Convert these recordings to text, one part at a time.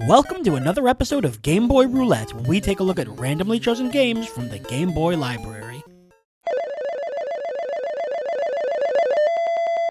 Welcome to another episode of Game Boy Roulette, where we take a look at randomly chosen games from the Game Boy library.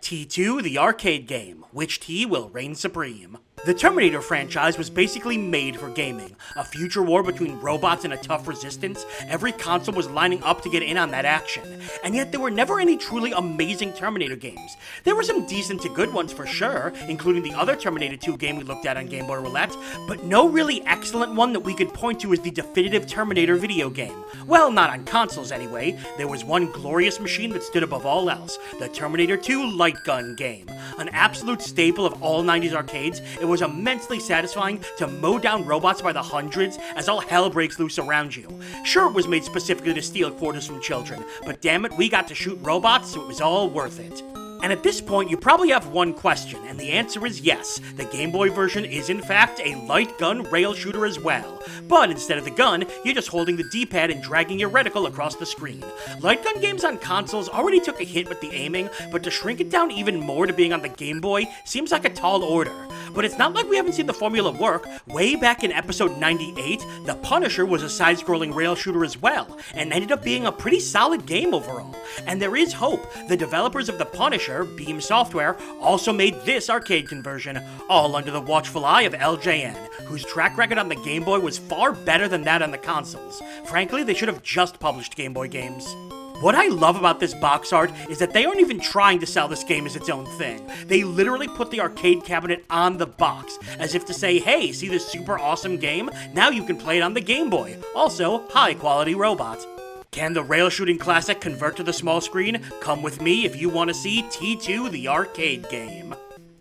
T2, the arcade game. Which T will reign supreme? The Terminator franchise was basically made for gaming. A future war between robots and a tough resistance. Every console was lining up to get in on that action. And yet there were never any truly amazing Terminator games. There were some decent to good ones for sure, including the other Terminator 2 game we looked at on Game Boy Roulette, but no really excellent one that we could point to as the definitive Terminator video game. Well, not on consoles anyway. There was one glorious machine that stood above all else, the Terminator 2 light gun game. An absolute staple of all 90s arcades, it was immensely satisfying to mow down robots by the hundreds as all hell breaks loose around you. Sure, it was made specifically to steal quarters from children, but damn it, we got to shoot robots, so it was all worth it. And at this point, you probably have one question, and the answer is yes. The Game Boy version is in fact a light gun rail shooter as well. But instead of the gun, you're just holding the D-pad and dragging your reticle across the screen. Light gun games on consoles already took a hit with the aiming, but to shrink it down even more to being on the Game Boy seems like a tall order. But it's not like we haven't seen the formula work. Way back in episode 98, The Punisher was a side-scrolling rail shooter as well, and ended up being a pretty solid game overall. And there is hope. The developers of The Punisher, Beam Software, also made this arcade conversion, all under the watchful eye of LJN, whose track record on the Game Boy was far better than that on the consoles. Frankly, they should have just published Game Boy games. What I love about this box art is that they aren't even trying to sell this game as its own thing. They literally put the arcade cabinet on the box, as if to say, hey, see this super awesome game? Now you can play it on the Game Boy. Also, high quality robot. Can the rail shooting classic convert to the small screen? Come with me if you want to see T2, the arcade game.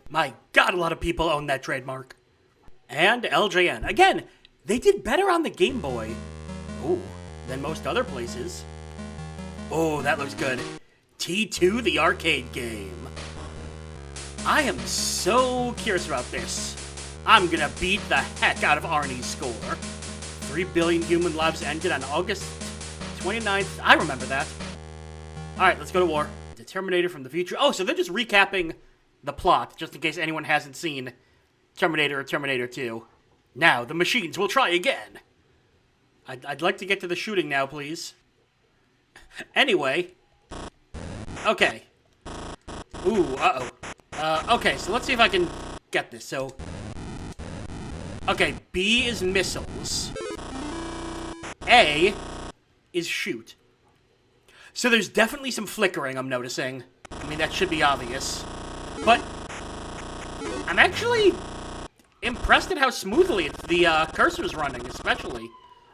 My god, a lot of people own that trademark. And LJN. Again, they did better on the Game Boy. Ooh, than most other places. Oh, that looks good. T2, the arcade game. I am so curious about this. I'm gonna beat the heck out of Arnie's score. 3 billion human lives ended on August 29th. I remember that. Alright, let's go to war. The Terminator from the future. Oh, so they're just recapping the plot, just in case anyone hasn't seen Terminator or Terminator 2. Now, the machines will try again. I'd like to get to the shooting now, please. Anyway. Okay. Ooh, uh-oh. Okay, so let's see if I can get this. So, okay, B is missiles. A is shoot. So there's definitely some flickering I'm noticing. I mean, that should be obvious. But I'm actually impressed at how smoothly the cursor's running, especially.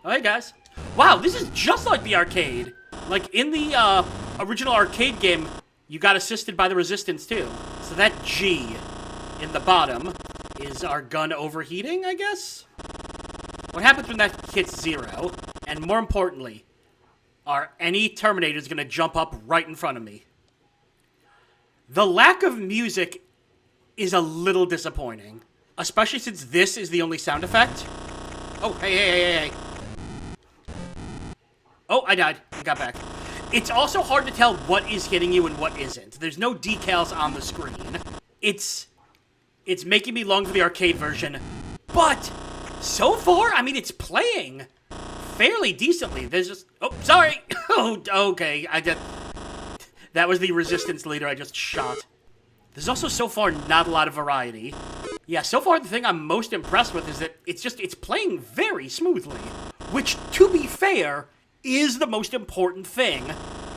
Oh, hey, guys. Wow, this is just like the arcade. Like, in the original arcade game, you got assisted by the resistance, too. So that G in the bottom is our gun overheating, I guess? What happens when that hits 0? And more importantly, are any Terminators going to jump up right in front of me? The lack of music is a little disappointing. Especially since this is the only sound effect. Oh, hey. Oh, I died. I got back. It's also hard to tell what is hitting you and what isn't. There's no decals on the screen. It's making me long for the arcade version. But, so far, I mean, it's playing fairly decently. There's just... Oh, sorry! Oh, okay. That was the resistance leader I just shot. There's also, so far, not a lot of variety. Yeah, so far, the thing I'm most impressed with is that it's playing very smoothly. Which, to be fair, is the most important thing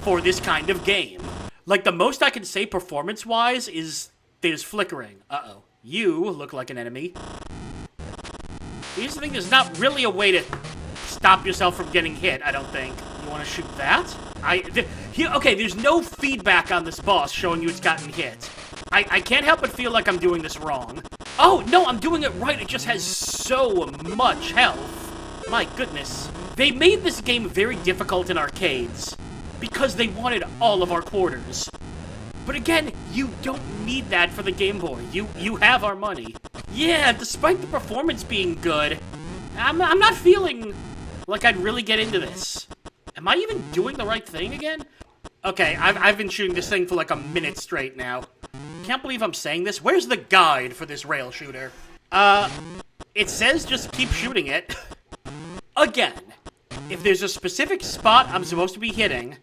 for this kind of game. Like, the most I can say performance-wise is there's flickering. Uh-oh. You look like an enemy. Here's the thing, there's not really a way to stop yourself from getting hit, I don't think. You want to shoot that? Okay, there's no feedback on this boss showing you it's gotten hit. I can't help but feel like I'm doing this wrong. Oh, no, I'm doing it right. It just has so much health. My goodness. They made this game very difficult in arcades because they wanted all of our quarters. But again, you don't need that for the Game Boy. You have our money. Yeah, despite the performance being good, I'm not feeling like I'd really get into this. Am I even doing the right thing again? Okay, I've been shooting this thing for like a minute straight now. Can't believe I'm saying this. Where's the guide for this rail shooter? It says just keep shooting it. Again, if there's a specific spot I'm supposed to be hitting,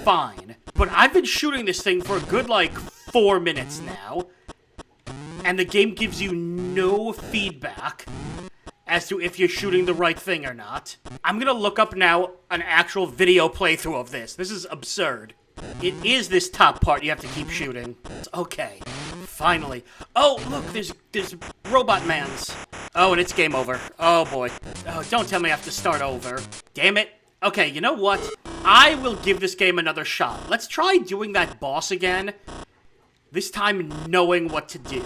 fine. But I've been shooting this thing for a good, 4 minutes now. And the game gives you no feedback as to if you're shooting the right thing or not. I'm gonna look up now an actual video playthrough of this. This is absurd. It is this top part you have to keep shooting. Okay, finally. Oh, look, there's Robot Mans. Oh, and it's game over. Oh, boy. Oh, don't tell me I have to start over. Damn it. Okay, you know what? I will give this game another shot. Let's try doing that boss again. This time knowing what to do.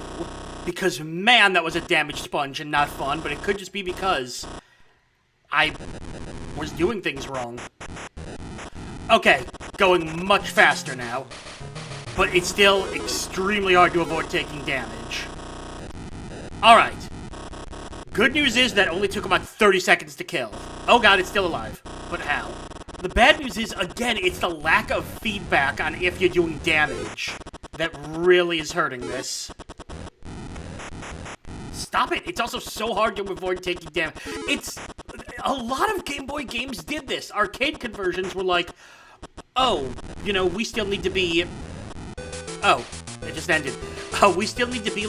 Because, man, that was a damage sponge and not fun, but it could just be because I was doing things wrong. Okay, going much faster now. But it's still extremely hard to avoid taking damage. Alright. Good news is that only took about 30 seconds to kill. Oh god, it's still alive. But how? The bad news is, again, it's the lack of feedback on if you're doing damage that really is hurting this. Stop it! It's also so hard to avoid taking damage. It's... A lot of Game Boy games did this. Arcade conversions were like, oh, you know, we still need to be... Oh, it just ended. Oh, we still need to be,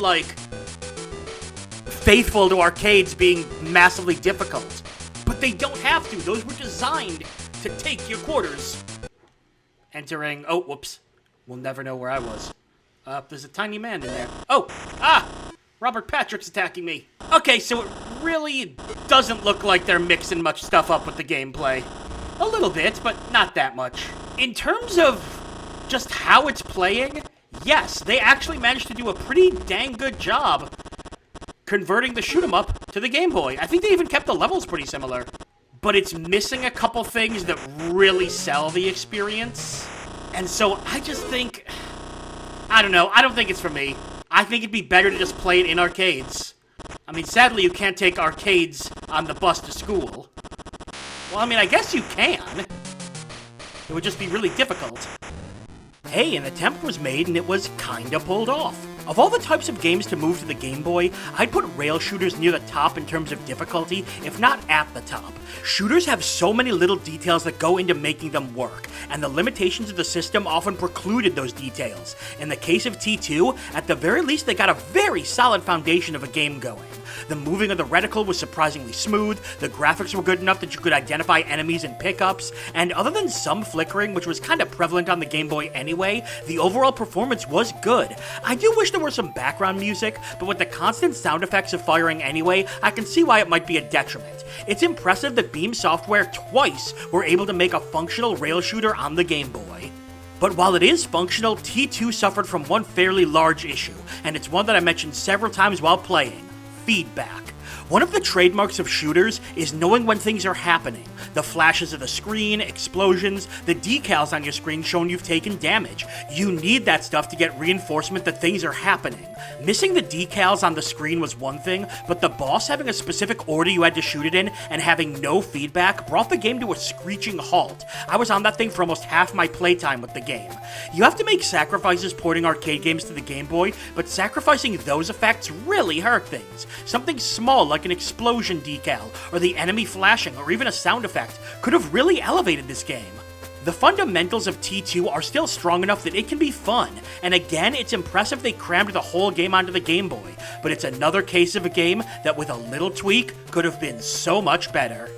faithful to arcades being massively difficult. But they don't have to. Those were designed to take your quarters. Entering... Oh, whoops. We'll never know where I was. There's a tiny man in there. Oh! Ah! Robert Patrick's attacking me. Okay, so it really doesn't look like they're mixing much stuff up with the gameplay. A little bit, but not that much. In terms of just how it's playing, yes, they actually managed to do a pretty dang good job converting the shoot 'em up to the Game Boy. I think they even kept the levels pretty similar. But it's missing a couple things that really sell the experience. And so I just think... I don't know, I don't think it's for me. I think it'd be better to just play it in arcades. I mean, sadly, you can't take arcades on the bus to school. Well, I mean, I guess you can. It would just be really difficult. Hey, an attempt was made and it was kinda pulled off. Of all the types of games to move to the Game Boy, I'd put rail shooters near the top in terms of difficulty, if not at the top. Shooters have so many little details that go into making them work, and the limitations of the system often precluded those details. In the case of T2, at the very least they got a very solid foundation of a game going. The moving of the reticle was surprisingly smooth, the graphics were good enough that you could identify enemies and pickups, and other than some flickering, which was kinda prevalent on the Game Boy anyway, the overall performance was good. I do wish there were some background music, but with the constant sound effects of firing anyway, I can see why it might be a detriment. It's impressive that Beam Software twice were able to make a functional rail shooter on the Game Boy. But while it is functional, T2 suffered from one fairly large issue, and it's one that I mentioned several times while playing: feedback. One of the trademarks of shooters is knowing when things are happening. The flashes of the screen, explosions, the decals on your screen showing you've taken damage. You need that stuff to get reinforcement that things are happening. Missing the decals on the screen was one thing, but the boss having a specific order you had to shoot it in and having no feedback brought the game to a screeching halt. I was on that thing for almost half my playtime with the game. You have to make sacrifices porting arcade games to the Game Boy, but sacrificing those effects really hurt things. Something small like an explosion decal, or the enemy flashing, or even a sound effect could have really elevated this game. The fundamentals of T2 are still strong enough that it can be fun, and again, it's impressive they crammed the whole game onto the Game Boy, but it's another case of a game that with a little tweak could have been so much better.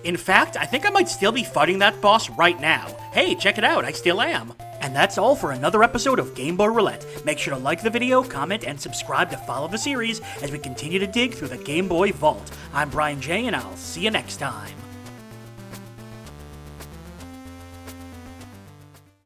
In fact, I think I might still be fighting that boss right now. Hey, check it out, I still am. And that's all for another episode of Game Boy Roulette. Make sure to like the video, comment, and subscribe to follow the series as we continue to dig through the Game Boy vault. I'm BrianJ, and I'll see you next time.